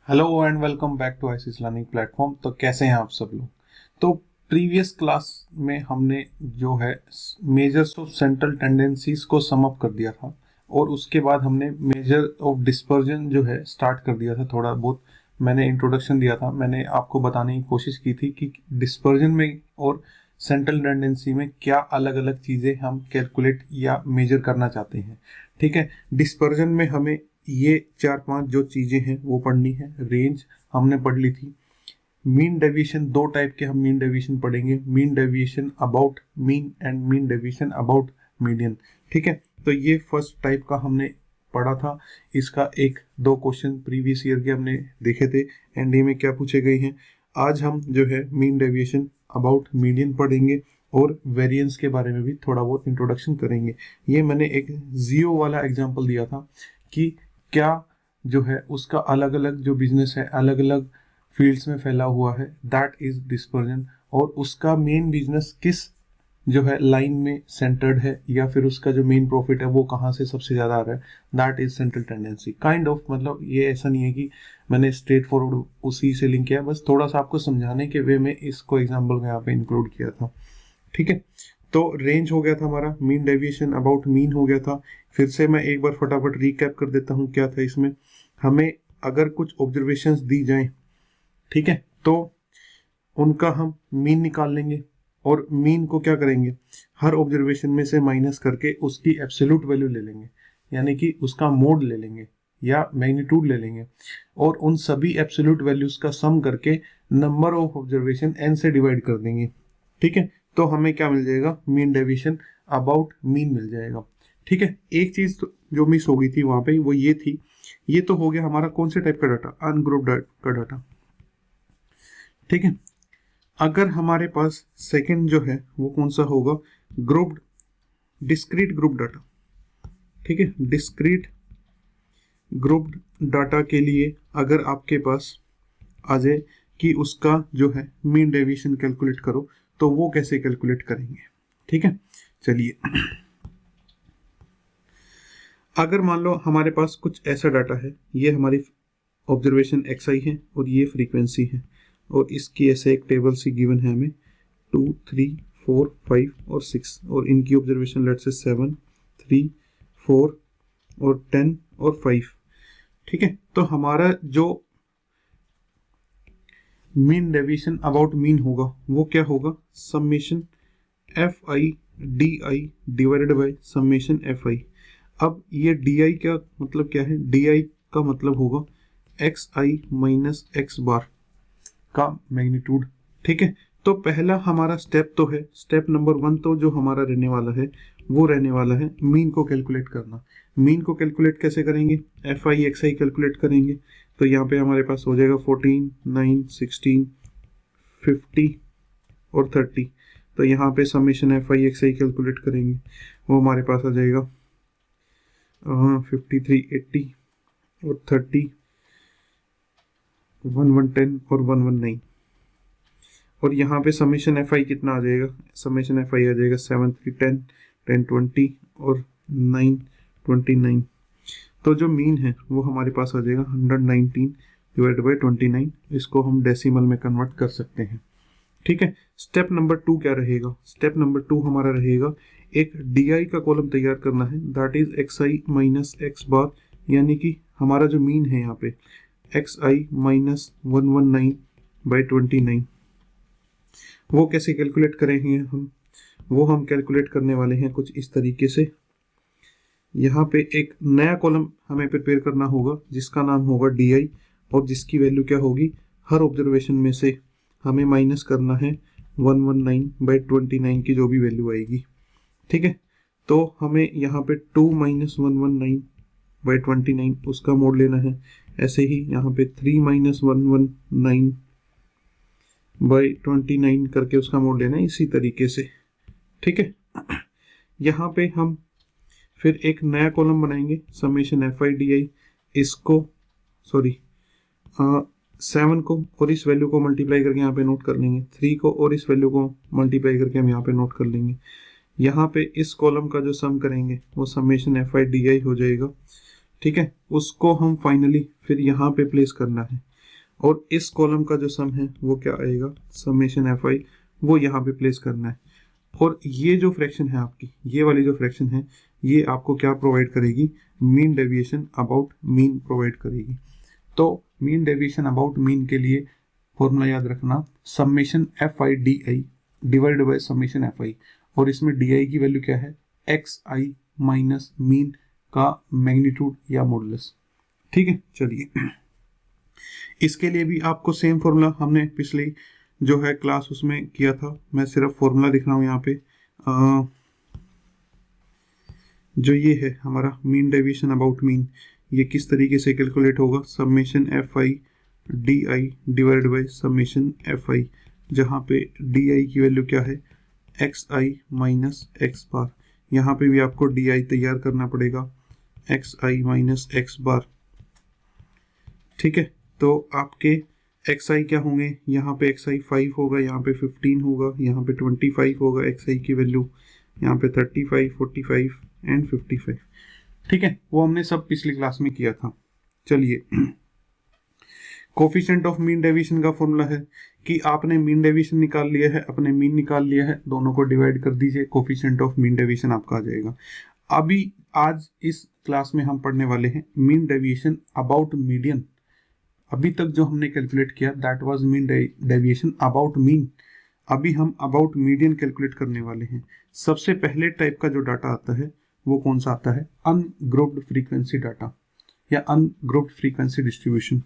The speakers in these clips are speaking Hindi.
Hello and welcome back to ICS learning platform. तो कैसे हैं आप सब लोग। तो प्रीवियस क्लास में हमने जो है मेजर्स ऑफ सेंट्रल टेंडेंसीज को सम अप कर दिया था और उसके बाद हमने मेजर ऑफ डिस्पर्जन जो है स्टार्ट कर दिया था। थोड़ा बहुत मैंने इंट्रोडक्शन दिया था, मैंने आपको बताने की कोशिश की थी कि डिस्पर्जन में और सेंट्रल टेंडेंसी में क्या अलग अलग चीज़ें हम कैलकुलेट या मेजर करना चाहते हैं। ठीक है, डिस्पर्जन में हमें ये 4-5 जो चीजें हैं वो पढ़नी है। रेंज हमने पढ़ ली थी। मीन डेविएशन, दो टाइप के हम मीन डेविएशन पढ़ेंगे, mean deviation about mean and mean deviation about median. ठीक है, तो ये फर्स्ट टाइप का हमने पढ़ा था। इसका एक दो क्वेश्चन प्रीवियस ईयर के हमने देखे थे एनडीए में क्या पूछे गए हैं। आज हम जो है मीन डेविएशन अबाउट मीडियन पढ़ेंगे और वेरिएंस के बारे में भी थोड़ा बहुत इंट्रोडक्शन करेंगे। ये मैंने एक जियो वाला एग्जांपल दिया था कि क्या जो है उसका अलग अलग जो बिजनेस है अलग अलग फील्ड्स में फैला हुआ है, दैट इज डिस्पर्जन। और उसका मेन बिजनेस किस जो है लाइन में सेंटर्ड है या फिर उसका जो मेन प्रॉफिट है वो कहाँ से सबसे ज़्यादा आ रहा है, that is central tendency kind of. मतलब ये ऐसा नहीं है कि मैंने स्ट्रेट फॉरवर्ड उसी से लिंक किया, बस थोड़ा सा आपको समझाने के वे में इसको एग्जाम्पल में यहाँ पे इंक्लूड किया था। ठीक है, तो रेंज हो गया था हमारा, मीन डेविएशन अबाउट मीन हो गया था। फिर से मैं एक बार फटाफट रिकैप कर देता हूँ क्या था इसमें। हमें अगर कुछ ऑब्जर्वेशंस दी जाएं, ठीक है, तो उनका हम मीन निकाल लेंगे और मीन को क्या करेंगे, हर ऑब्जर्वेशन में से माइनस करके उसकी एब्सोल्यूट वैल्यू ले लेंगे, यानी कि उसका मोड ले लेंगे या मैग्नीट्यूड ले लेंगे और उन सभी एब्सोल्यूट वैल्यूज का सम करके नंबर ऑफ ऑब्जर्वेशन n से डिवाइड कर देंगे। ठीक है, तो हमें क्या मिल जाएगा, मीन डेविएशन अबाउट मीन मिल जाएगा। ठीक है, एक चीज तो जो मिस हो गई थी वहां पे वो ये थी, ये तो हो गया हमारा कौन से टाइप का डाटा, अनग्रुप्ड का डाटा। ठीक है, अगर हमारे पास सेकंड जो है वो कौन सा होगा, ग्रुप्ड डिस्क्रीट ग्रुप डाटा। ठीक है, डिस्क्रीट ग्रुप्ड डाटा के लिए अगर आपके पास आ जाए कि उसका जो है मीन डेविएशन कैलकुलेट करो, तो वो कैसे कैलकुलेट करेंगे। ठीक है, चलिए अगर मान लो हमारे पास कुछ ऐसा डाटा है, ये हमारी ऑब्जर्वेशन xi है और ये फ्रीक्वेंसी है और इसकी ऐसे एक टेबल सी गिवन है हमें 2, 3, 4, 5 और 6 और इनकी ऑब्जर्वेशन लेट से 7, 3, 4 और 10 और 5। ठीक है, तो हमारा जो मीन डेविएशन अबाउट मीन होगा वो क्या होगा, summation F I D I divided by summation F I. अब ये डी आई का मतलब क्या है, डी आई का मतलब होगा एक्स आई माइनस एक्स बार का मैग्नीट्यूड। ठीक है, तो पहला हमारा स्टेप तो है, स्टेप नंबर 1 तो जो हमारा रहने वाला है वो रहने वाला है मीन को कैलकुलेट करना। मीन को कैलकुलेट कैसे करेंगे, F I x I calculate करेंगे। तो यहाँ पे हमारे पास हो जाएगा 14, 9, 16, 50 और 30। तो यहाँ पे summation F I x I calculate करेंगे, वो हमारे पास आ जाएगा 53, 80 और 30, 1110 और 119। और यहाँ पे समेशन एफ आई कितना आ जाएगा, समेशन एफ आई आ जाएगा 7, 3, 10, 10, 20 और 9, 29। तो जो मीन है वो हमारे पास आ जाएगा 119 डिवाइड बाई 29। इसको हम डेसिमल में कन्वर्ट कर सकते हैं। ठीक है, स्टेप नंबर 2 क्या रहेगा, स्टेप नंबर 2 हमारा रहेगा एक डी आई का कॉलम तैयार करना है, that is x i minus x bar, यानी कि हमारा जो मीन है यहाँ पे एक्स आई माइनस 119 बाई 29। वो कैसे कैलकुलेट करेंगे हम, वो हम कैलकुलेट करने वाले हैं कुछ इस तरीके से। यहाँ पे एक नया कॉलम हमें प्रिपेयर करना होगा जिसका नाम होगा डी आई और जिसकी वैल्यू क्या होगी, हर ऑब्जर्वेशन में से हमें माइनस करना है 119 बाई 29 की जो भी वैल्यू आएगी। ठीक है, तो हमें यहाँ पे 2 माइनस 119 बाई 29 उसका मोड लेना है। ऐसे ही यहाँ पे 3 माइनस 119 बाई 29 करके उसका मोड लेना है, इसी तरीके से। ठीक है, यहाँ पे हम फिर एक नया कॉलम बनाएंगे summation F I D I, इसको सॉरी 7 को और इस वैल्यू को मल्टीप्लाई करके यहाँ पे नोट कर लेंगे, 3 को और इस वैल्यू को मल्टीप्लाई करके हम यहाँ पे नोट कर लेंगे। यहाँ पे इस कॉलम का जो सम करेंगे वो summation F I D I हो जाएगा। ठीक है, उसको हम फाइनली फिर यहाँ पे प्लेस करना है। और इस कॉलम का जो सम है वो क्या आएगा, समेशन एफ आई, वो यहाँ पे प्लेस करना है। और ये जो फ्रैक्शन है आपकी, ये वाली जो फ्रैक्शन है, ये आपको क्या प्रोवाइड करेगी, mean deviation about mean provide करेगी। तो मीन डेविएशन अबाउट मीन के लिए फॉर्मूला याद रखना, summation F I D I divide by summation F I, और इसमें डी आई की वैल्यू क्या है, एक्स आई माइनस मीन का मैग्नीट्यूड या मॉडुलस। ठीक है, चलिए इसके लिए भी आपको सेम फॉर्मूला हमने पिछली जो है क्लास उसमें किया था, मैं सिर्फ फॉर्मूला दिख रहा हूँ यहाँ पे। जो ये है हमारा मीन डेविएशन अबाउट मीन, ये किस तरीके से कैलकुलेट होगा, summation F I D I divide by summation F I, जहाँ पे डी आई की वैल्यू क्या है, एक्स आई माइनस एक्स बार। यहाँ पे भी आपको डी आई तैयार करना पड़ेगा, एक्स आई माइनस एक्स बार। ठीक है, तो आपके एक्स आई क्या होंगे, यहाँ पे एक्स आई 5 होगा, यहाँ पे 15 होगा, यहाँ पे 25 होगा एक्स आई की वैल्यू, यहाँ पे 35, 45 एंड 55। ठीक है, वो हमने सब पिछली क्लास में किया था। चलिए कोफिशिएंट ऑफ मीन डेविएशन का फॉर्मूला है कि आपने मीन डेविएशन निकाल लिया है, अपने मीन निकाल लिया है, दोनों को डिवाइड कर दीजिए, कोफिशिएंट ऑफ मीन डेविएशन आपका आ जाएगा। अभी आज इस क्लास में हम पढ़ने वाले हैं मीन डेविएशन अबाउट मीडियन। अभी तक जो हमने कैलकुलेट किया that was mean deviation about mean, अभी हम अबाउट मीडियन कैलकुलेट करने वाले हैं। सबसे पहले टाइप का जो डाटा आता है वो कौन सा आता है, अनग्रुप्ड फ्रीक्वेंसी डाटा या अनग्रुप्ड फ्रीक्वेंसी डिस्ट्रीब्यूशन।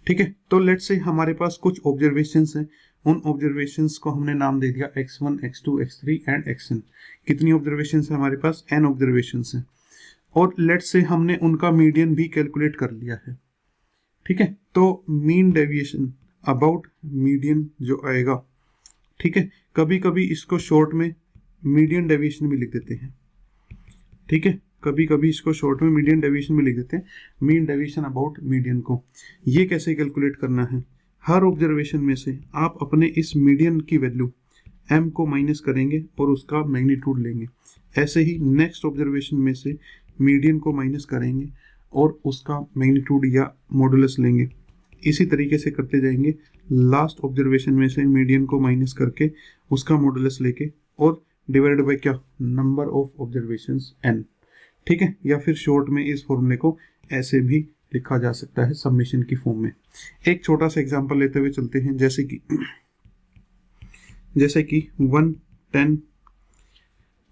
ठीक है, तो लेट्स से हमारे पास कुछ ऑब्जर्वेशंस हैं, उन ऑब्जर्वेशंस को हमने नाम दे दिया x1, x2, x3 and xn। कितनी ऑब्जर्वेशंस है हमारे पास, n ऑब्जर्वेशंस हैं, और लेट्स से हमने उनका मीडियन भी कैलकुलेट कर लिया है। ठीक है, तो मीन डेविएशन अबाउट मीडियन जो आएगा, ठीक है, कभी कभी इसको शॉर्ट में मीडियन डेविएशन भी लिख देते हैं। ठीक है, कभी कभी इसको शॉर्ट में मीडियन डेविएशन भी लिख देते हैं, मीन डेविएशन अबाउट मीडियन को। ये कैसे कैलकुलेट करना है, हर ऑब्जर्वेशन में से आप अपने इस मीडियन की वैल्यू m को माइनस करेंगे और उसका मैग्नीट्यूड लेंगे। ऐसे ही नेक्स्ट ऑब्जर्वेशन में से मीडियन को माइनस करेंगे और उसका मैग्नीट्यूड या मॉडुलस लेंगे। इसी तरीके से करते जाएंगे, लास्ट ऑब्जर्वेशन में से मीडियन को माइनस करके उसका मॉडुलस लेके और डिवाइडेड बाय क्या, नंबर ऑफ ऑब्जर्वेशंस n। ठीक है, या फिर शॉर्ट में इस फॉर्मूले को ऐसे भी लिखा जा सकता है समेशन की फॉर्म में। एक छोटा सा एग्जांपल लेते हुए चलते हैं, जैसे कि 1, 10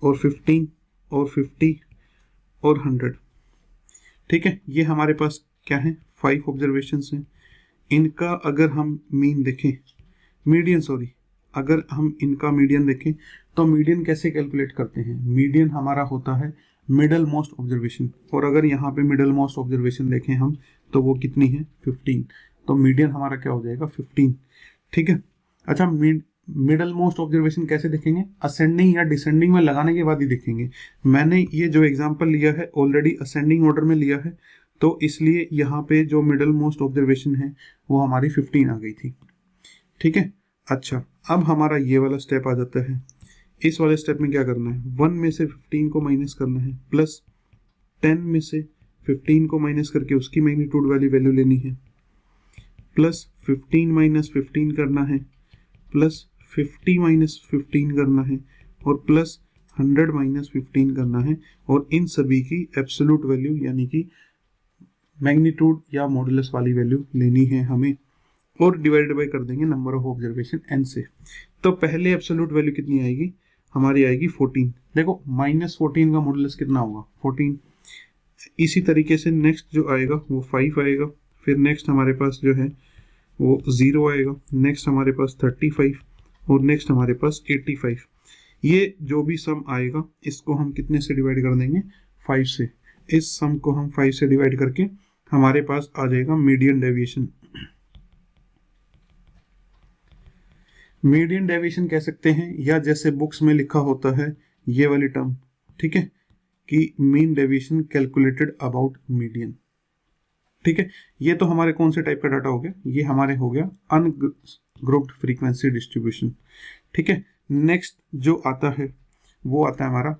और 15 और 50 और 100। ठीक है, ये हमारे पास क्या है, 5 ऑब्जर्वेशंस हैं। इनका अगर हम मीन देखें, मीडियन सॉरी, अगर हम इनका मीडियन देखें तो मीडियन कैसे कैलकुलेट करते हैं, मीडियन हमारा होता है मिडल मोस्ट ऑब्जर्वेशन, और अगर यहाँ पे मिडल मोस्ट ऑब्जर्वेशन देखें हम तो वो कितनी है, 15। तो मीडियन हमारा क्या हो जाएगा, 15। ठीक है, अच्छा मिडल मोस्ट ऑब्जर्वेशन कैसे देखेंगे, असेंडिंग या डिसेंडिंग में लगाने के बाद ही देखेंगे। मैंने ये जो एग्जांपल लिया है ऑलरेडी असेंडिंग ऑर्डर में लिया है, तो इसलिए यहाँ पे जो मिडल मोस्ट ऑब्जर्वेशन है वो हमारी 15 आ गई थी। ठीक है, अच्छा अब हमारा ये वाला स्टेप आ जाता है। इस वाले स्टेप में क्या करना है, 1 में से 15 को माइनस करना है, प्लस 10 में से 15 को माइनस करके उसकी मैग्नीट्यूड वाली वैल्यू लेनी है, प्लस 15 माइनस 15 करना है, प्लस 50 माइनस 15 करना है, और प्लस 100 माइनस 15 करना है, और इन सभी की एब्सोल्यूट वैल्यू यानी कि मैग्नीट्यूड या मॉडुलस वाली वैल्यू लेनी है हमें, और डिवाइडेड बाय कर देंगे नंबर ऑफ ऑब्जर्वेशन n से। तो पहले एब्सोल्यूट वैल्यू कितनी आएगी, हमारी आएगी 14। देखो -14 का मॉडुलस कितना होगा, 14। इसी तरीके से नेक्स्ट जो आएगा वो 5 आएगा, फिर नेक्स्ट हमारे पास जो है वो 0 आएगा, नेक्स्ट हमारे पास 35 और नेक्स्ट हमारे पास 85। ये जो भी सम आएगा इसको हम कितने से डिवाइड कर देंगे, 5 से। इस सम को हम 5 से डिवाइड करके हमारे पास आ जाएगा मीडियन डेविएशन। मीडियन डेविएशन कह सकते हैं, या जैसे बुक्स में लिखा होता है ये वाली टर्म, ठीक है, कि mean deviation calculated about median. ठीक है, ये तो हमारे कौन से टाइप का डाटा हो गया, ये हमारे हो गया अनग्रुप्ड फ्रीक्वेंसी डिस्ट्रीब्यूशन। ठीक है, नेक्स्ट जो आता है वो आता है हमारा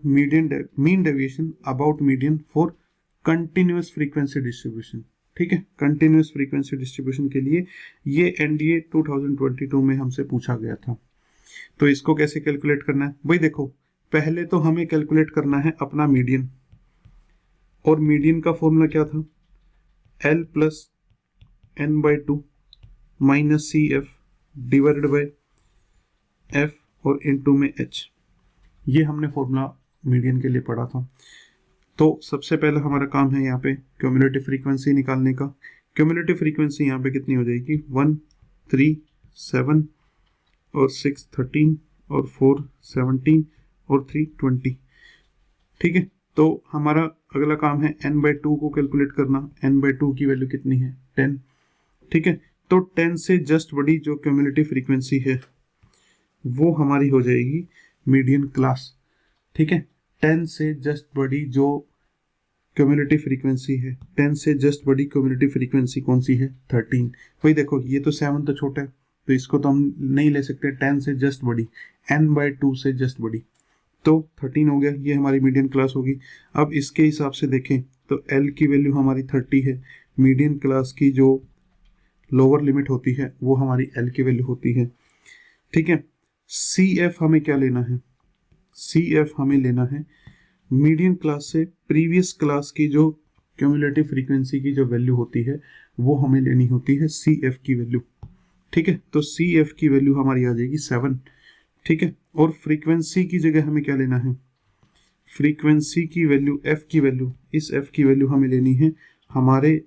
mean deviation about median for continuous frequency distribution. ठीक है, कंटिन्यूस फ्रीक्वेंसी डिस्ट्रीब्यूशन के लिए। ये एनडीए 2022 में हमसे पूछा गया था। तो इसको कैसे कैलकुलेट करना है भाई, देखो पहले तो हमें कैलकुलेट करना है अपना मीडियन, और मीडियन का फॉर्मूला क्या था, L plus n by two minus C F divided by F और इनटू में h। ये हमने फॉर्मूला मीडियन के लिए पढ़ा था। तो सबसे पहला हमारा काम है यहाँ पे क्यूमुलेटिव फ्रीक्वेंसी निकालने का। क्यूमुलेटिव फ्रीक्वेंसी यहाँ पे कितनी हो जाएगी, 1 3 7 और 6 13 और 4 17 और 3 20। ठीक है, तो हमारा अगला काम है n बाई टू को कैलकुलेट करना। n बाई टू की वैल्यू कितनी है, 10। ठीक है, तो 10 से जस्ट बड़ी जो क्यूमुलेटिव फ्रीक्वेंसी है वो हमारी हो जाएगी मीडियन क्लास। ठीक है, 10 से जस्ट बड़ी जो क्यूमुलेटिव फ्रीक्वेंसी है, 10 से जस्ट बड़ी क्यूमुलेटिव फ्रीक्वेंसी कौन सी है, 13। भाई देखो ये तो 7 तो छोटा है, तो इसको तो हम नहीं ले सकते 10 से जस्ट बड़ी, n बाई टू से जस्ट बड़ी, तो 13 हो गया, ये हमारी मीडियन क्लास होगी। अब इसके हिसाब से देखें तो L की वैल्यू हमारी 30 है, मीडियन क्लास की जो लोअर लिमिट होती है वो हमारी L की वैल्यू होती है। ठीक है, CF हमें क्या लेना है, CF हमें लेना है मीडियन क्लास से प्रीवियस क्लास की जो क्यूमुलेटिव फ्रीक्वेंसी की जो वैल्यू होती है वो हमें लेनी होती है CF की वैल्यू। ठीक है, तो CF की वैल्यू हमारी आ जाएगी 7। ठीक है, और फ्रीक्वेंसी की जगह हमें क्या लेना है, फ्रीक्वेंसी की वैल्यू F की वैल्यू, इस F की वैल्यू हमें लेनी है हमारे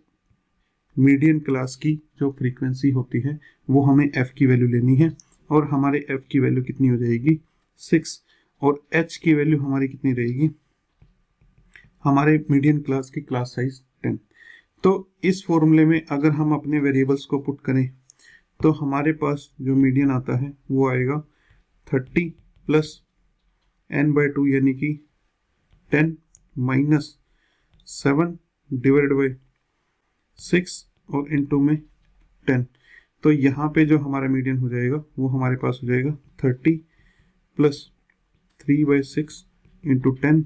मीडियन क्लास की जो फ्रीक्वेंसी होती है वो हमें F की वैल्यू लेनी है, और हमारे F की वैल्यू कितनी हो जाएगी 6, और H की वैल्यू हमारी कितनी रहेगी, हमारे मीडियन क्लास की क्लास साइज 10। तो इस फॉर्मूले में अगर हम अपने वेरिएबल्स को पुट करें तो हमारे पास जो मीडियन आता है वो आएगा 30 प्लस n बाई टू यानी कि 10 माइनस 7 डिवाइडेड बाई 6 और इनटू में 10। तो यहाँ पे जो हमारा मीडियन हो जाएगा वो हमारे पास हो जाएगा 30 प्लस 3 बाई 6 इंटू 10,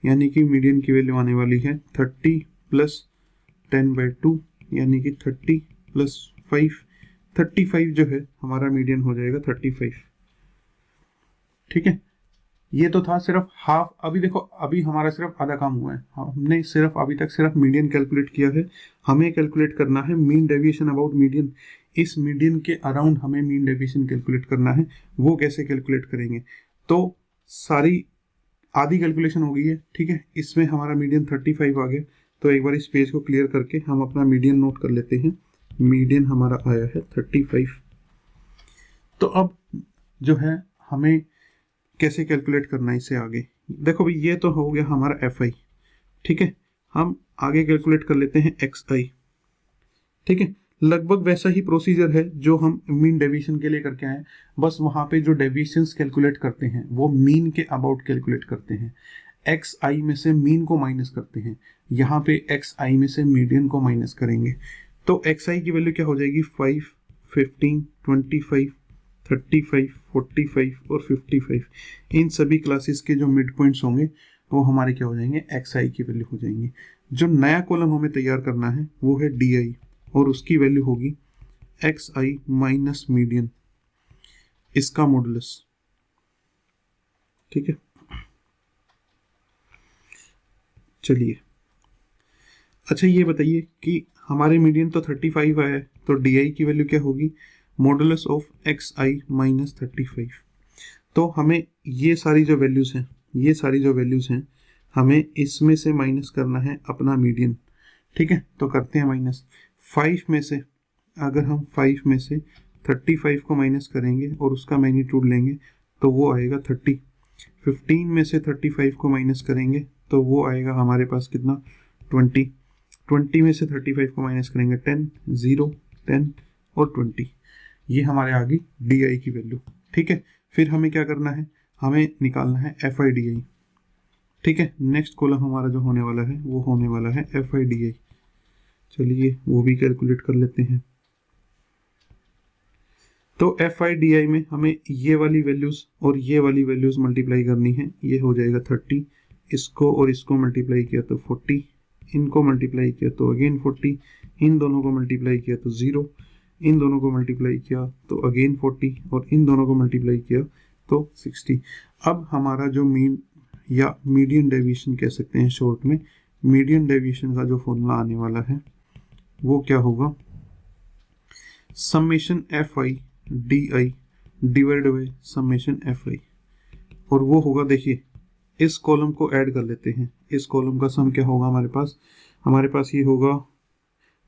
यानी कि मीडियन की वैल्यू आने वाली है 30 प्लस 10 बाई टू यानी कि 30 प्लस 5, 35 जो है हमारा मीडियन हो जाएगा 35। ठीक है, ये तो था सिर्फ हाफ। अभी देखो अभी हमारा सिर्फ आधा काम हुआ है, हमने सिर्फ अभी तक सिर्फ मीडियन कैलकुलेट किया है। हमें कैलकुलेट करना है मीन डेविएशन अबाउट मीडियन। इस मीडियन के अराउंड हमें मीन डेविएशन कैलकुलेट करना है। वो कैसे कैलकुलेट करेंगे, तो सारी आधी कैलकुलेशन हो गई है। ठीक है, इसमें हमारा मीडियन 35 आ गया। तो एक बार इस पेज को क्लियर करके हम अपना मीडियन नोट कर लेते हैं। मीडियन हमारा आया है 35। तो अब जो है हमें कैसे कैलकुलेट करना है इससे आगे, देखो भाई ये तो हो गया हमारा FI। ठीक है, हम आगे कैलकुलेट कर लेते हैं XI। ठीक है, लगभग वैसा ही प्रोसीजर है जो हम मीन डेविएशन के लिए करके आए, बस वहाँ पे जो डेविएशंस कैलकुलेट करते हैं वो मीन के अबाउट कैलकुलेट करते हैं। XI में से मीन को माइनस करते हैं, यहाँ पे XI में से मीडियन को माइनस करेंगे। तो XI की वैल्यू क्या हो जाएगी, 5 15 25 35 45 और 55। इन सभी क्लासेस के जो मिड पॉइंट्स होंगे वो हमारे क्या हो जाएंगे, XI की वैल्यू हो जाएंगे। जो नया कॉलम हमें तैयार करना है वो है DI, और उसकी वैल्यू होगी XI माइनस मीडियन, इसका मॉडुलस। ठीक है, चलिए अच्छा ये बताइए कि हमारे मीडियन तो 35 आया है, तो DI की वैल्यू क्या होगी, मॉडुलस ऑफ XI माइनस 35। तो हमें ये सारी जो वैल्यूज हैं, ये सारी जो वैल्यूज हैं हमें इसमें से माइनस करना है अपना मीडियन। ठीक है, तो करते हैं माइनस 5 में से, अगर हम 5 में से 35 को माइनस करेंगे और उसका मैग्नीट्यूड लेंगे तो वो आएगा 30। 15 में से 35 को माइनस करेंगे तो वो आएगा हमारे पास कितना, 20। 20 में से 35 को माइनस करेंगे 10, 0 10 और 20। ये हमारे आ गई DI की वैल्यू। ठीक है, फिर हमें क्या करना है, हमें निकालना है FIDI। ठीक है, नेक्स्ट कॉलम हमारा जो होने वाला है वो होने वाला है FIDI। चलिए वो भी कैलकुलेट कर लेते हैं। तो FIDI में हमें ये वाली वैल्यूज और ये वाली वैल्यूज मल्टीप्लाई करनी है। ये हो जाएगा 30, इसको और इसको मल्टीप्लाई किया तो 40, इनको मल्टीप्लाई किया तो अगेन 40, इन दोनों को मल्टीप्लाई किया तो 0, इन दोनों को मल्टीप्लाई किया तो अगेन 40 और इन दोनों को मल्टीप्लाई किया तो 60। अब हमारा जो मीन या मीडियन डेविएशन कह सकते हैं शॉर्ट में, मीडियन डेविएशन का जो फॉर्मूला आने वाला है वो क्या होगा, summation F I D I divide by summation F I, और वो होगा, देखिए इस कॉलम को ऐड कर लेते हैं, इस कॉलम का सम क्या होगा हमारे पास ये होगा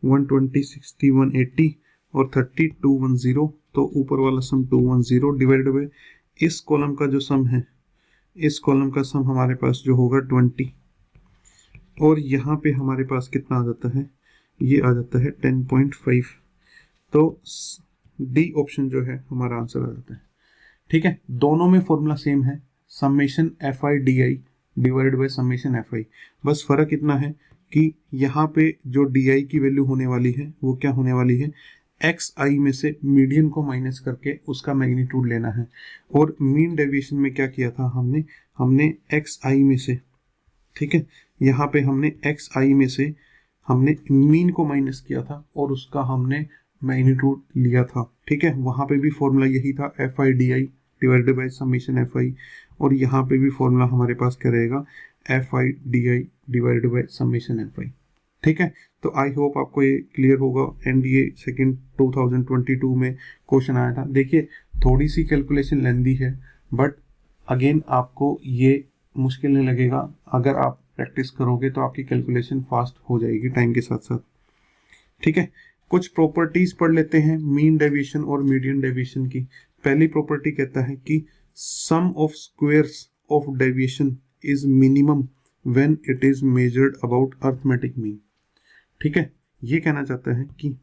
120, 60, 180 और 30 210, तो ऊपर वाला सम 210 डिवाइड बाई इस कॉलम का जो सम है, इस कॉलम का सम हमारे पास जो होगा 20, और यहाँ पे हमारे पास कितना आ जाता है, ये आ जाता है 10.5। तो डी ऑप्शन जो है हमारा आंसर आ जाता है। ठीक है, दोनों में फॉर्मूला सेम है, summation F I D I divide by summation F I, बस फर्क इतना है कि यहाँ पे जो डी आई की वैल्यू होने वाली है वो क्या होने वाली है, एक्स आई में से मीडियन को माइनस करके उसका मैग्नीट्यूड लेना है, और मीन डेविएशन में क्या किया था हमने एक्स आई में से, ठीक है, यहाँ पे हमने एक्स आई में से हमने मीन को माइनस किया था और उसका हमने मैग्नीट्यूड लिया था। ठीक है, वहाँ पे भी फॉर्मूला यही था, F I D I divided by summation F I, और यहाँ पे भी फॉर्मूला हमारे पास क्या रहेगा, F I D I divided by summation F I. ठीक है, तो आई होप आपको ये क्लियर होगा। एनडीए सेकंड 2022 में क्वेश्चन आया था। देखिए थोड़ी सी कैलकुलेशन लेंदी है, बट अगेन आपको ये मुश्किल नहीं लगेगा, अगर आप प्रैक्टिस करोगे तो आपकी कैलकुलेशन फास्ट हो जाएगी टाइम के साथ साथ। ठीक है, कुछ प्रॉपर्टीज पढ़ लेते हैं मीन डेविएशन और मीडियन डेविएशन की। पहली प्रॉपर्टी कहता है कि sum of squares of deviation is minimum when it is measured about arithmetic mean. ठीक है, ये कहना चाहता है कि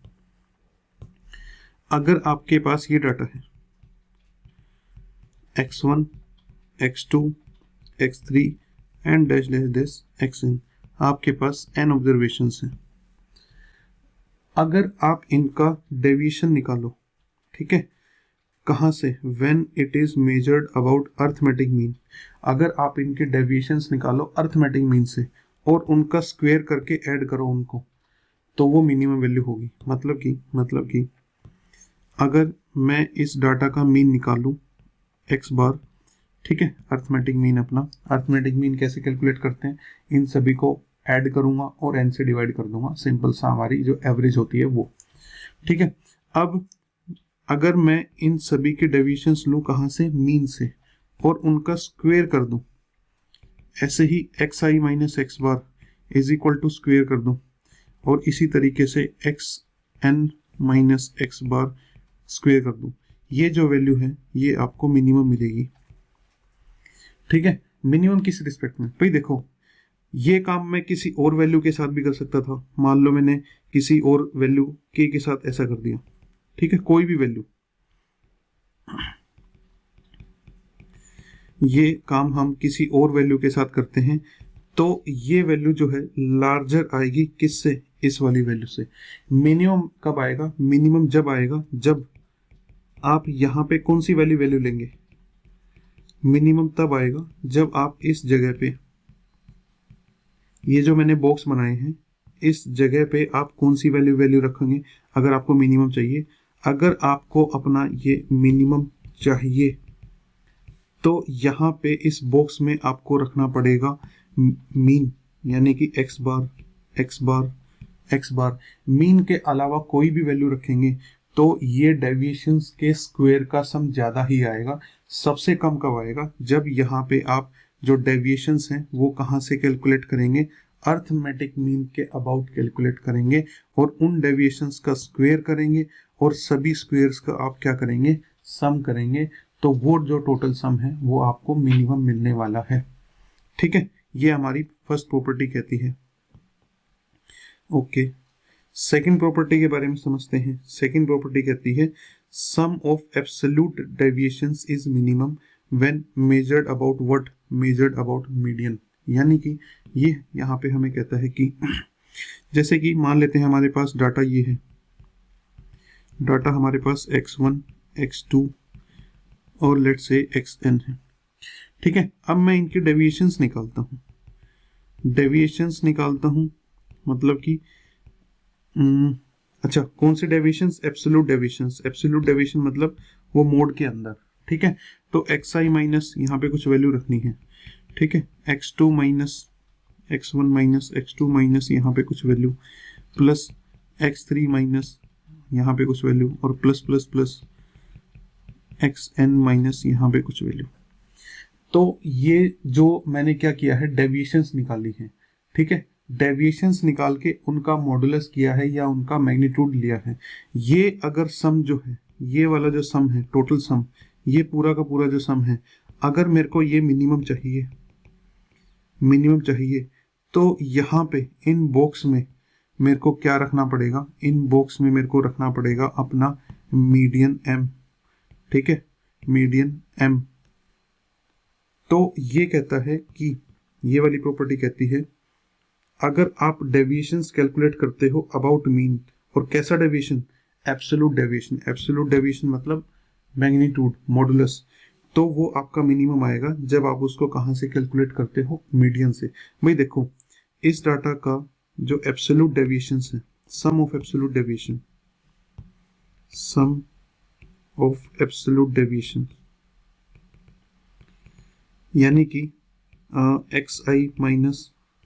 अगर आपके पास ये डाटा है x1, x2, x3 and dash dash dash xn, आपके पास n ऑब्जर्वेशंस हैं, अगर आप इनका डेविएशन निकालो, ठीक है, कहाँ से, when it is measured about arithmetic mean, अगर आप इनके डेविएशंस निकालो अर्थमेटिक मीन से और उनका स्क्वायर करके ऐड करो उनको, तो वो मिनिमम वैल्यू होगी। मतलब कि अगर मैं इस डाटा का मीन निकालूं x बार, ठीक है, अर्थमेटिक मीन, अपना अर्थमेटिक मीन कैसे कैलकुलेट करते हैं, इन सभी को ऐड करूंगा और n से डिवाइड कर दूंगा, सिंपल सा हमारी जो एवरेज होती है वो। ठीक है, अब अगर मैं इन सभी के डेविएशंस लूं कहाँ से, मीन से, और उनका स्क्वायर कर दूं, ऐसे ही x i minus x bar is equal to square कर दूं, और इसी तरीके से x N minus x bar square कर दूं, ये जो वैल्यू है ये आपको मिनिमम मिलेगी। ठीक है, मिनिमम किस रिस्पेक्ट में, भाई देखो ये काम मैं किसी और वैल्यू के साथ भी कर सकता था, मान लो मैंने किसी और वैल्यू के साथ ऐसा कर दिया, ठीक है, कोई भी वैल्यू, ये काम हम किसी और वैल्यू के साथ करते हैं तो ये वैल्यू जो है लार्जर आएगी, किससे, इस वाली वैल्यू से। मिनिमम कब आएगा, मिनिमम जब आएगा जब आप यहाँ पे कौन सी वैल्यू लेंगे, मिनिमम तब आएगा जब आप इस जगह पे, ये जो मैंने बॉक्स बनाए हैं इस जगह पे आप कौन सी वैल्यू रखेंगे, अगर आपको मिनिमम चाहिए। अगर आपको अपना ये मिनिमम चाहिए तो यहाँ पे इस बॉक्स में आपको रखना पड़ेगा मीन, यानी कि x बार x बार x बार, मीन के अलावा कोई भी वैल्यू रखेंगे तो ये डेविएशंस के स्क्वायर का सम ज़्यादा ही आएगा। सबसे कम कब आएगा, जब यहाँ पे आप जो डेविएशंस हैं वो कहाँ से कैलकुलेट करेंगे, अर्थमेटिक मीन के अबाउट कैलकुलेट करेंगे और उन डेविएशंस का स्क्वायर करेंगे और सभी स्क्वायर्स का आप क्या करेंगे, सम करेंगे, तो वो जो टोटल सम है वो आपको मिनिमम मिलने वाला है। ठीक है, ये हमारी फर्स्ट प्रॉपर्टी कहती है। ओके, सेकंड प्रॉपर्टी के बारे में समझते हैं। सेकंड प्रॉपर्टी कहती है sum of absolute deviations is minimum when measured about what, measured about median, यानी कि ये यहाँ पे हमें कहता है कि जैसे कि मान लेते हैं हमारे पास डाटा ये है, डाटा हमारे पास x1, x2 और लेट्स से xn है। ठीक है, अब मैं इनके डेविएशंस निकालता हूँ, मतलब कि अच्छा, कौन से deviations? Absolute deviations. Absolute deviation मतलब वो मोड के अंदर, ठीक है। तो एक्स आई माइनस यहाँ पे कुछ वैल्यू रखनी है, ठीक है। X two minus X one minus X two minus यहाँ पे कुछ value, plus x three minus यहाँ पे कुछ वैल्यू, और plus plus plus x N minus यहाँ पे कुछ वैल्यू। तो ये जो मैंने क्या किया है, डेविएशंस निकाली है, ठीक है। डेविएशंस निकाल के उनका मॉडुलस किया है या उनका मैग्नीट्यूड लिया है। ये अगर सम जो है, ये वाला जो सम है, टोटल सम, ये पूरा का पूरा जो सम है, अगर मेरे को ये मिनिमम चाहिए, तो यहाँ पे इन बॉक्स में मेरे को क्या रखना पड़ेगा? इन बॉक्स में मेरे को रखना पड़ेगा अपना मीडियन एम, ठीक है, मीडियन एम। तो ये कहता है कि ये वाली प्रॉपर्टी कहती है अगर आप डेविएशंस कैलकुलेट करते हो अबाउट मीन, और कैसा deviation? Absolute deviation. Absolute deviation मतलब मैग्नीट्यूड, मॉडुलस, तो वो आपका मिनिमम आएगा जब आप उसको कहाँ से कैलकुलेट करते हो? मीडियन से। भाई देखो, इस डाटा का जो एब्सोल्यूट डेविएशंस है, sum of absolute deviation, sum of absolute deviation यानी कि x i minus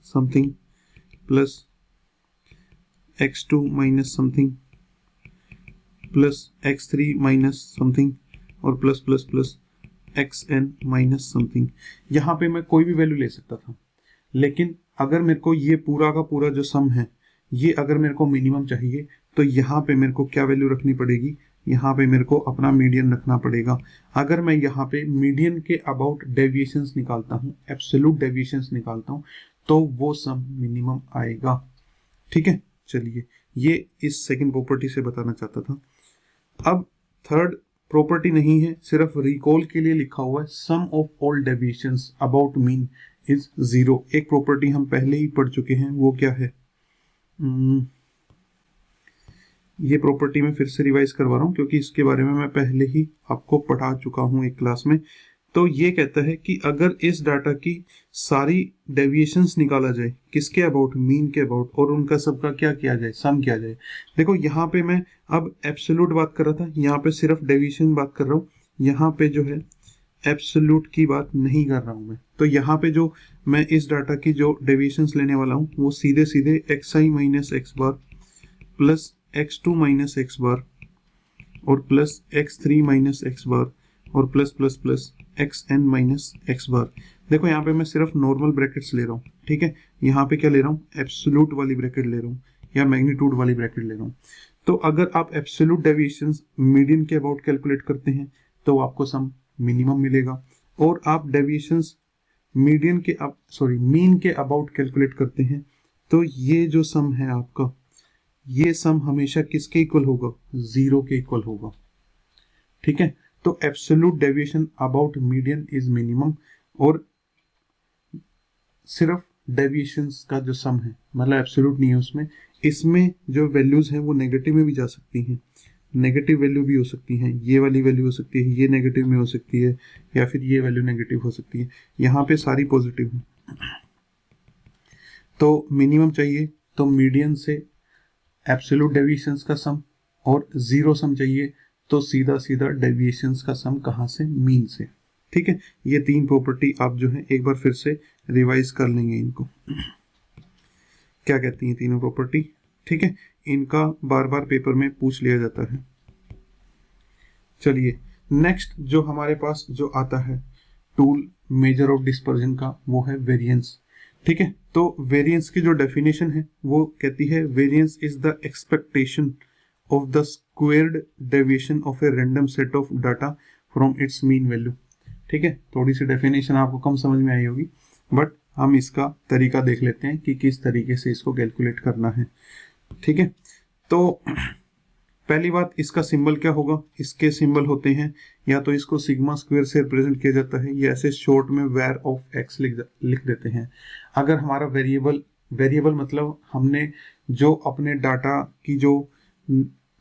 something plus x two minus something plus x three minus something और plus plus plus x N minus something. यहाँ पे मैं कोई भी वैल्यू ले सकता था, लेकिन अगर मेरे को ये पूरा का पूरा जो सम है, ये अगर मेरे को मिनिमम चाहिए, तो यहाँ पे मेरे को क्या वैल्यू रखनी पड़ेगी? यहाँ पे मेरे को अपना मीडियन रखना पड़ेगा। अगर मैं यहाँ पे मीडियन के अबाउट डेविएशंस निकालता हूँ, एब्सोल्यूट डेविएशंस निकालता हूँ, तो वो सम मिनिमम आएगा, ठीक है। चलिए, ये इस सेकंड प्रॉपर्टी से बताना चाहता था। अब थर्ड प्रॉपर्टी नहीं है, सिर्फ रिकॉल के लिए लिखा हुआ है, sum of all deviations about mean is 0। एक प्रॉपर्टी हम पहले ही पढ़ चुके हैं, वो क्या है? ये प्रॉपर्टी मैं फिर से रिवाइज करवा रहा हूँ क्योंकि इसके बारे में मैं पहले ही आपको पढ़ा चुका हूँ एक क्लास में। तो ये कहता है कि अगर इस डाटा की सारी डेविएशंस निकाला जाए, किसके अबाउट? मीन के अबाउट, और उनका सबका क्या किया जाए? सम किया जाए। देखो, यहाँ पे मैं अब एब्सोल्यूट बात कर रहा था, यहाँ पे सिर्फ डेविएशन बात कर रहा हूँ, यहाँ पे जो है एब्सोल्यूट की बात नहीं कर रहा हूँ मैं। तो यहाँ पे जो मैं इस डाटा की जो डेविएशंस लेने वाला हूँ, वो सीधे सीधे x i minus x bar plus x two minus x bar और plus x three minus x bar और plus plus plus x N minus x bar. देखो, यहाँ पे मैं सिर्फ नॉर्मल ब्रैकेट्स ले रहा हूँ, ठीक है। यहाँ पे क्या ले रहा हूँ? एब्सोल्यूट वाली ब्रैकेट ले रहा हूँ या मैग्नीट्यूड वाली ब्रैकेट ले रहा हूँ। तो अगर आप एब्सोल्यूट डेविएशंस मीडियन के अबाउट कैलकुलेट करते हैं तो आपको सम मिनिमम मिलेगा, और आप डेविएशंस मीडियन के मीन के अबाउट कैलकुलेट करते हैं तो ये जो सम है आपका, ये सम हमेशा किसके इक्वल होगा? 0 के इक्वल होगा, ठीक है। तो absolute deviation about median is minimum, और सिर्फ डेविएशंस का जो सम है, मतलब एब्सोल्यूट नहीं है उसमें, इसमें जो वैल्यूज हैं वो नेगेटिव में भी जा सकती हैं, नेगेटिव वैल्यू भी हो सकती हैं, ये वाली वैल्यू हो सकती है, ये नेगेटिव में हो सकती है, या फिर ये वैल्यू नेगेटिव हो सकती है। यहाँ पे सारी पॉजिटिव है। तो मिनिमम चाहिए तो मीडियन से एब्सोल्यूट डेविएशंस का सम, और 0 सम चाहिए तो सीधा सीधा डेविएशंस का सम कहाँ से? मीन से, ठीक है। ये तीन प्रॉपर्टी आप जो है एक बार फिर से रिवाइज कर लेंगे इनको, क्या कहती हैं तीनों प्रॉपर्टी, ठीक है। इनका बार बार पेपर में पूछ लिया जाता है। चलिए, नेक्स्ट जो हमारे पास जो आता है टूल मेजर ऑफ डिस्पर्जन का, वो है वेरिएंस, ठीक है। तो वेरिएंस की जो डेफिनेशन है वो कहती है variance is the expectation of the squared deviation of a random set of data from its mean value, ठीक है। थोड़ी सी डेफिनेशन आपको कम समझ में आई होगी, बट हम इसका तरीका देख लेते हैं कि किस तरीके से इसको कैलकुलेट करना है, ठीक है। तो पहली बात, इसका सिंबल क्या होगा? इसके सिंबल होते हैं, या तो इसको सिग्मा स्क्वायर से रिप्रेजेंट किया जाता है, या ऐसे शॉर्ट में वेर ऑफ एक्स लिख देते हैं। अगर हमारा वेरिएबल मतलब हमने जो अपने डाटा की जो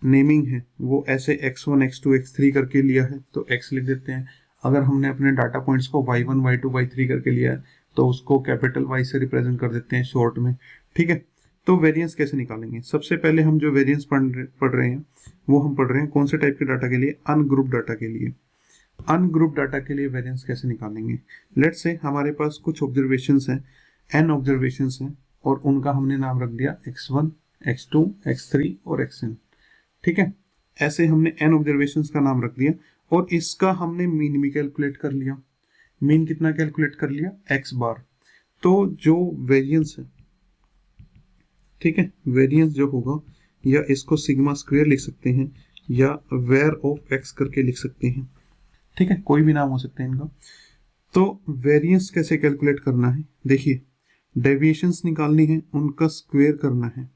नेमिंग है वो ऐसे x1 x2 x3 करके लिया है तो x लिख देते हैं। अगर हमने अपने डाटा पॉइंट्स को y1 y2 y3 करके लिया है तो उसको कैपिटल Y से रिप्रेजेंट कर देते हैं शॉर्ट में, ठीक है। तो वेरिएंस कैसे निकालेंगे? सबसे पहले हम जो वेरिएंस पढ़ रहे हैं वो हम पढ़ रहे हैं कौन से टाइप के डाटा के लिए? अनग्रुप डाटा के लिए। अनग्रुप डाटा के लिए वेरिएंस कैसे निकालेंगे? लेट्स से हमारे पास कुछ ऑब्जर्वेशंस हैं, n ऑब्जर्वेशंस हैं, और उनका हमने नाम रख दिया x1, x2, x3 और xn। ठीक है, ऐसे हमने n ऑब्जर्वेशंस का नाम रख दिया और इसका हमने मीन भी कैलकुलेट कर लिया। मीन कितना कैलकुलेट कर लिया? x बार। तो जो वेरिएंस है, ठीक है, वेरिएंस जो होगा, या इसको सिग्मा स्क्वायर लिख सकते हैं या वेर ऑफ x करके लिख सकते हैं। ठीक है, कोई भी नाम हो सकते हैं इनका। तो वेरिएंस कैसे कैलकुलेट करना है? देखिए, डेविएशंस निकालनी है, उनका स्क्वायर करना है।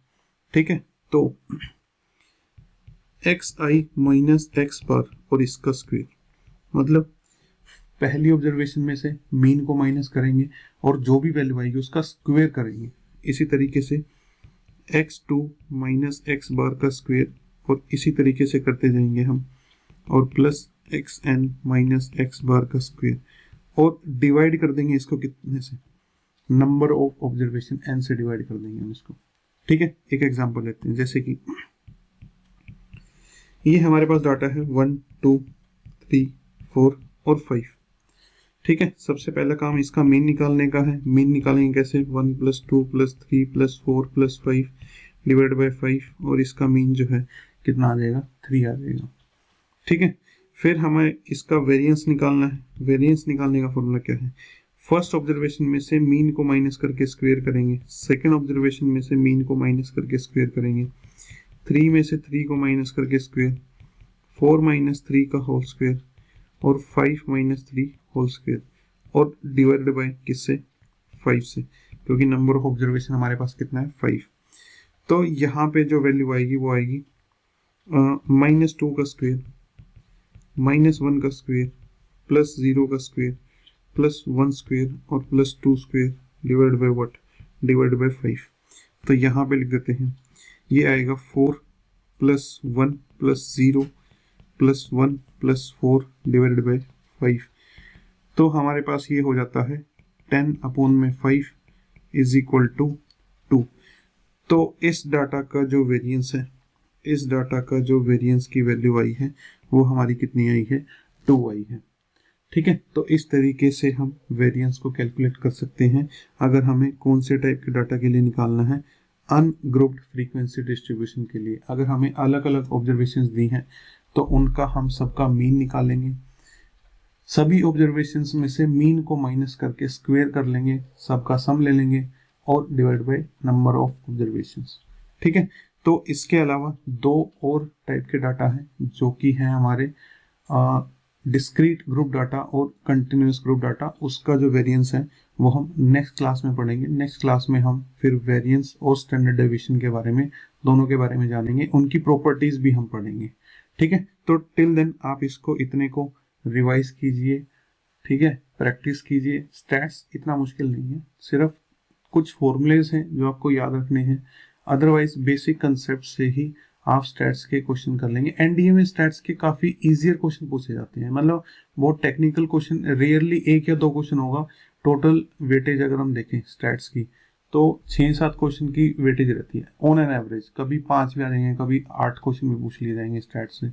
ठीक है, तो xi माइनस x बार और इसका स्क्वायर, मतलब पहली ऑब्जर्वेशन में से मीन को माइनस करेंगे और जो भी वैल्यू आएगी उसका स्क्वायर करेंगे। इसी तरीके से x2 माइनस x बार का स्क्वायर, और इसी तरीके से करते जाएंगे हम, और प्लस xn माइनस x बार का स्क्वायर, और डिवाइड कर देंगे इसको कितने से? नंबर ऑफ ऑब्जर्वेशन n से डिवाइड कर देंगे हम इसको। ठीक है, एक एग्जांपल लेते हैं, जैसे कि ये हमारे पास डाटा है 1, 2, 3, 4 और 5। ठीक है, सबसे पहला काम इसका मीन निकालने का है। मीन निकालेंगे कैसे? 1 + 2 + 3 + 4 + 5 डिवाइड बाय 5, और इसका मीन जो है कितना आ जाएगा? 3 आ जाएगा। ठीक है, फिर हमें इसका वेरिएंस निकालना है। वेरिएंस निकालने का फॉर्मूला क्या है? फर्स्ट ऑब्जर्वेशन में से मीन को माइनस करके स्क्वायर करेंगे, सेकंड ऑब्जर्वेशन में से मीन को माइनस करके स्क्वायर करेंगे, 3 में से 3 को माइनस करके स्क्वायर, 4 - 3 का होल स्क्वायर, और 5 - 3 होल स्क्वायर, और डिवाइडेड बाय किससे? 5 से, क्योंकि नंबर ऑफ ऑब्जर्वेशन हमारे पास कितना है? 5। तो यहाँ पे जो वैल्यू आएगी वो आएगी -2 का स्क्वायर, -1 का स्क्वायर, +0 का स्क्वायर, +1 स्क्वायर, और +2 square divide by what? Divide by 5। तो यहाँ पे लिख देते हैं, ये आएगा 4 + 1 + 0 + 1 + 4 डिवाइडेड बाय 5। तो हमारे पास ये हो जाता है 10/5 = 2। तो इस डाटा का जो वेरिएंस है, इस डाटा का जो वेरिएंस की वैल्यू आई है वो हमारी कितनी आई है? 2 आई है। ठीक है, तो इस तरीके से हम वेरिएंस को कैलकुलेट कर सकते हैं अगर हमें कौन से टाइप के डाटा के लिए निकालना है? अनग्रुप्ड फ्रीक्वेंसी डिस्ट्रीब्यूशन के लिए। अगर हमें अलग अलग ऑब्जर्वेशंस दी हैं तो उनका हम सबका मीन निकालेंगे, सभी ऑब्जर्वेशंस में से मीन को माइनस करके स्क्वायर कर लेंगे, सबका सम ले लेंगे, और divide by number of observations. ठीक है, तो इसके अलावा 2 और टाइप के डाटा हैं जो कि हैं हमारे डिस्क्रीट ग्रुप डाटा और कंटिन्यूस ग्रुप डाटा। उसका जो वेरिएंस है वो हम नेक्स्ट क्लास में पढ़ेंगे। नेक्स्ट क्लास में हम फिर वेरिएंस और स्टैंडर्ड डेविएशन के बारे में, दोनों के बारे में जानेंगे, उनकी प्रॉपर्टीज भी हम पढ़ेंगे। ठीक है, तो टिल देन आप इसको इतने को रिवाइज कीजिए। ठीक है, प्रैक्टिस कीजिए। स्टैट्स इतना मुश्किल नहीं है, सिर्फ कुछ फॉर्मूलेज हैं जो आपको याद रखने हैं। अदरवाइज बेसिक कंसेप्ट से ही आप स्टैट्स के क्वेश्चन कर लेंगे। एनडीए में स्टैट्स के काफी इजियर क्वेश्चन पूछे जाते हैं, मतलब बहुत टेक्निकल क्वेश्चन रेयरली 1 या 2 क्वेश्चन होगा। टोटल वेटेज अगर हम देखें स्टैट्स की तो 6-7 क्वेश्चन की वेटेज रहती है ऑन एन एवरेज। कभी 5 भी आ जाएंगे, कभी 8 क्वेश्चन भी पूछ लिए जाएंगे स्टैट्स से।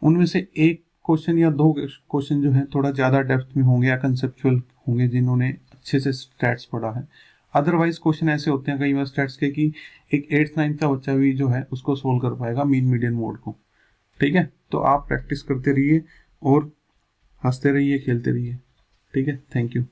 उनमें से 1 क्वेश्चन या 2 क्वेश्चन जो है थोड़ा ज्यादा डेप्थ में होंगे या कंसेप्चुअल होंगे जिन्होंने अच्छे से स्टैट्स पढ़ा है। अदरवाइज क्वेश्चन ऐसे होते हैं कई बार स्टैट्स के कि एक 8th-9th का बच्चा भी जो है उसको सोल्व कर पाएगा मीन मीडियन मोड को। ठीक है, तो आप प्रैक्टिस करते रहिए और हंसते रहिए, खेलते रहिए। ठीक है, थैंक यू।